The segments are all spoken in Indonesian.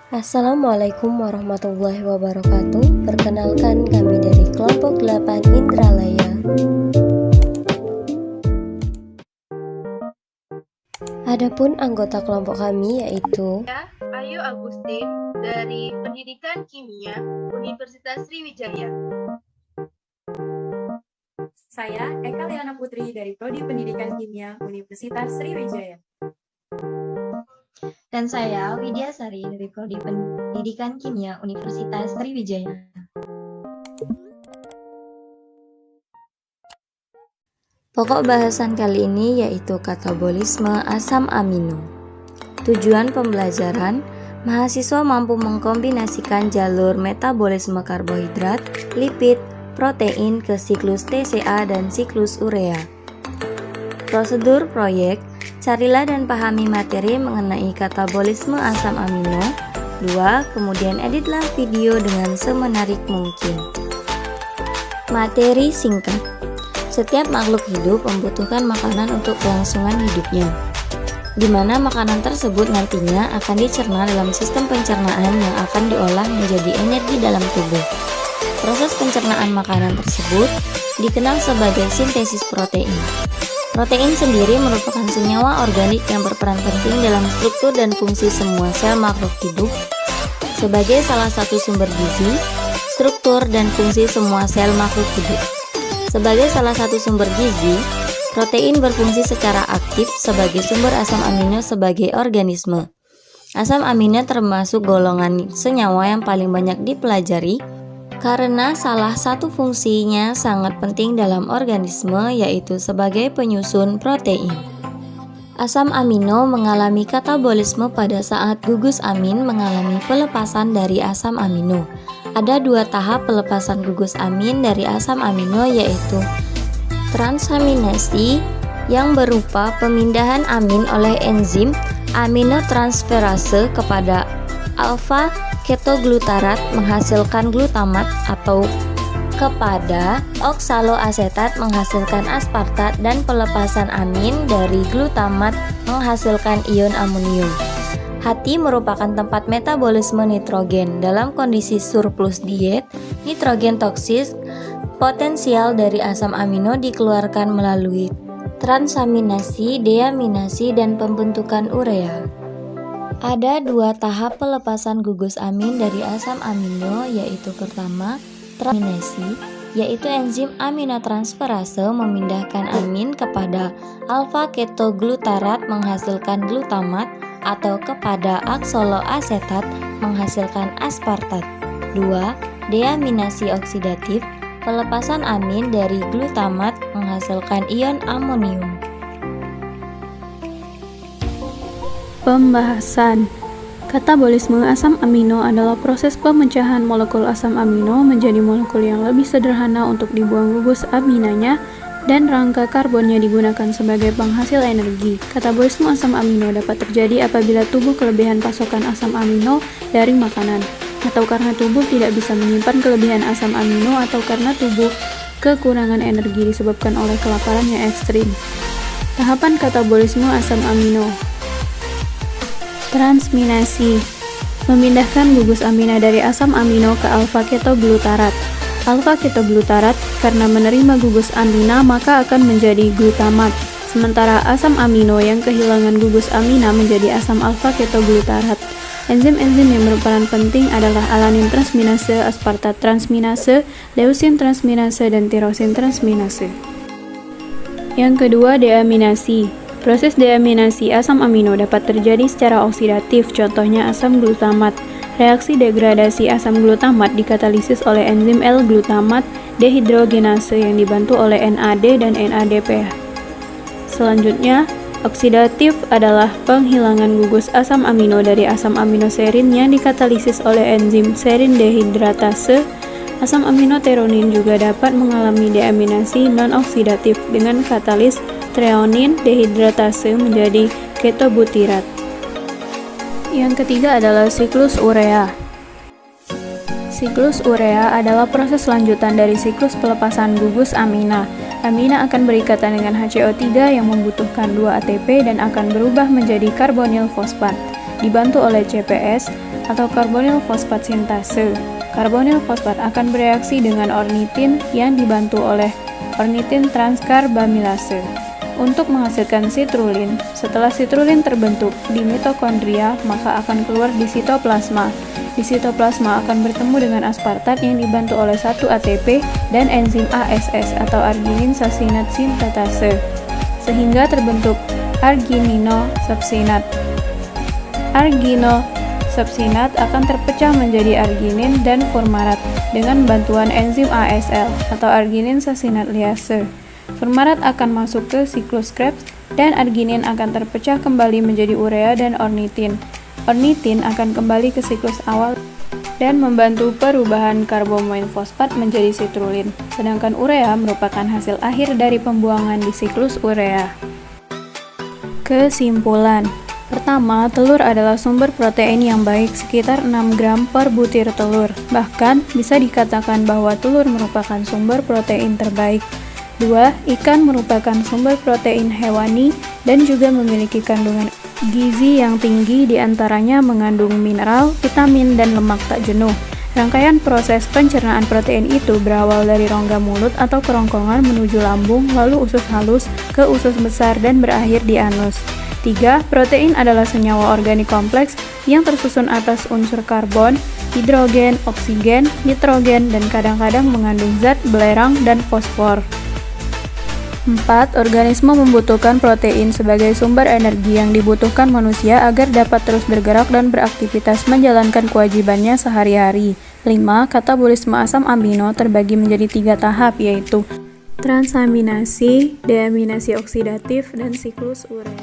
Assalamualaikum warahmatullahi wabarakatuh. Perkenalkan, kami dari kelompok 8 Indralaya. Adapun anggota kelompok kami yaitu Saya Ayu Agustin dari Pendidikan Kimia Universitas Sriwijaya. Saya Eka Liana Putri dari Prodi Pendidikan Kimia Universitas Sriwijaya. Dan saya Widya Sari dari Prodi Pendidikan Kimia Universitas Sriwijaya. pokok bahasan kali ini yaitu katabolisme asam amino. Tujuan pembelajaran, mahasiswa mampu mengkombinasikan jalur metabolisme karbohidrat, lipid, protein ke siklus TCA dan siklus urea. Prosedur proyek, carilah dan pahami materi mengenai katabolisme asam amino. 2. Kemudian editlah video dengan semenarik mungkin. Materi singkat. Setiap makhluk hidup membutuhkan makanan untuk kelangsungan hidupnya, di mana makanan tersebut nantinya akan dicerna dalam sistem pencernaan yang akan diolah menjadi energi dalam tubuh. Proses pencernaan makanan tersebut dikenal sebagai sintesis protein. Protein sendiri merupakan senyawa organik yang berperan penting dalam struktur dan fungsi semua sel makhluk hidup. Sebagai salah satu sumber gizi, struktur dan fungsi semua sel makhluk hidup. Sebagai salah satu sumber gizi, protein berfungsi secara aktif sebagai sumber asam amino sebagai organisme. Asam amino termasuk golongan senyawa yang paling banyak dipelajari karena salah satu fungsinya sangat penting dalam organisme, yaitu sebagai penyusun protein. Asam amino mengalami katabolisme pada saat gugus amin mengalami pelepasan dari asam amino. Ada dua tahap pelepasan gugus amin dari asam amino, yaitu transaminasi yang berupa pemindahan amin oleh enzim aminotransferase kepada alfa ketoglutarat menghasilkan glutamat atau kepada oksaloasetat menghasilkan aspartat, dan pelepasan amin dari glutamat menghasilkan ion amonium. Hati merupakan tempat metabolisme nitrogen. Dalam kondisi surplus diet, nitrogen toksis potensial dari asam amino dikeluarkan melalui transaminasi, deaminasi, dan pembentukan urea. Ada dua tahap pelepasan gugus amin dari asam amino, yaitu pertama, transaminasi, yaitu enzim aminotransferase memindahkan amin kepada alfa ketoglutarat menghasilkan glutamat atau kepada oksaloasetat menghasilkan aspartat. 2. Deaminasi oksidatif, pelepasan amin dari glutamat menghasilkan ion amonium. Pembahasan. Katabolisme asam amino adalah proses pemecahan molekul asam amino menjadi molekul yang lebih sederhana untuk dibuang gugus aminanya, dan rangka karbonnya digunakan sebagai penghasil energi. Katabolisme asam amino dapat terjadi apabila tubuh kelebihan pasokan asam amino dari makanan, atau karena tubuh tidak bisa menyimpan kelebihan asam amino, atau karena tubuh kekurangan energi disebabkan oleh kelaparan yang ekstrim. Tahapan katabolisme asam amino. Transminasi, memindahkan gugus amina dari asam amino ke alfa ketoglutarat. Alfa ketoglutarat karena menerima gugus amina maka akan menjadi glutamat, sementara asam amino yang kehilangan gugus amina menjadi asam alfa ketoglutarat. Enzim-enzim yang berperan penting adalah alanin transminase, aspartat transminase, leusin transminase, dan tirosin transminase. Yang kedua, deaminasi. Proses deaminasi asam amino dapat terjadi secara oksidatif, contohnya asam glutamat. Reaksi degradasi asam glutamat dikatalisis oleh enzim L-glutamat dehidrogenase yang dibantu oleh NAD dan NADPH. Selanjutnya, oksidatif adalah penghilangan gugus asam amino dari asam aminoserin yang dikatalisis oleh enzim serin dehidratase. Asam amino teronin juga dapat mengalami deaminasi non-oksidatif dengan katalis treonin dehidratase menjadi ketobutirat. Yang ketiga adalah siklus urea. Siklus urea adalah proses lanjutan dari siklus pelepasan gugus amina. Amina akan berikatan dengan HCO3 yang membutuhkan 2 ATP dan akan berubah menjadi karbonil fosfat. Dibantu oleh CPS, atau karbonil fosfat sintase. Karbonil fosfat akan bereaksi dengan ornitin yang dibantu oleh ornitin transkarbamilase untuk menghasilkan sitrulin. Setelah sitrulin terbentuk di mitokondria, maka akan keluar di sitoplasma. Di sitoplasma akan bertemu dengan aspartat yang dibantu oleh 1 ATP dan enzim ASS atau arginin sasinat sintetase, sehingga terbentuk argininosubsinat. Arginosubsinat akan terpecah menjadi arginin dan fumarat dengan bantuan enzim ASL atau arginin sasinat liase. Fumarat akan masuk ke siklus Krebs dan arginin akan terpecah kembali menjadi urea dan ornitin. Ornitin akan kembali ke siklus awal dan membantu perubahan karbomain fosfat menjadi sitrulin, sedangkan urea merupakan hasil akhir dari pembuangan di siklus urea. Kesimpulan. Pertama, telur adalah sumber protein yang baik sekitar 6 gram per butir telur. Bahkan, bisa dikatakan bahwa telur merupakan sumber protein terbaik. 2. Ikan merupakan sumber protein hewani dan juga memiliki kandungan gizi yang tinggi, diantaranya mengandung mineral, vitamin, dan lemak tak jenuh. Rangkaian proses pencernaan protein itu berawal dari rongga mulut atau kerongkongan menuju lambung, lalu usus halus ke usus besar dan berakhir di anus. 3. Protein adalah senyawa organik kompleks yang tersusun atas unsur karbon, hidrogen, oksigen, nitrogen, dan kadang-kadang mengandung zat belerang dan fosfor. 4. Organisme membutuhkan protein sebagai sumber energi yang dibutuhkan manusia agar dapat terus bergerak dan beraktivitas menjalankan kewajibannya sehari-hari. 5. Katabolisme asam amino terbagi menjadi 3 tahap, yaitu transaminasi, deaminasi oksidatif, dan siklus urea.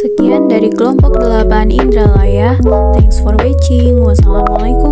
Sekian dari kelompok 8 Indralaya. Thanks for watching. Wassalamualaikum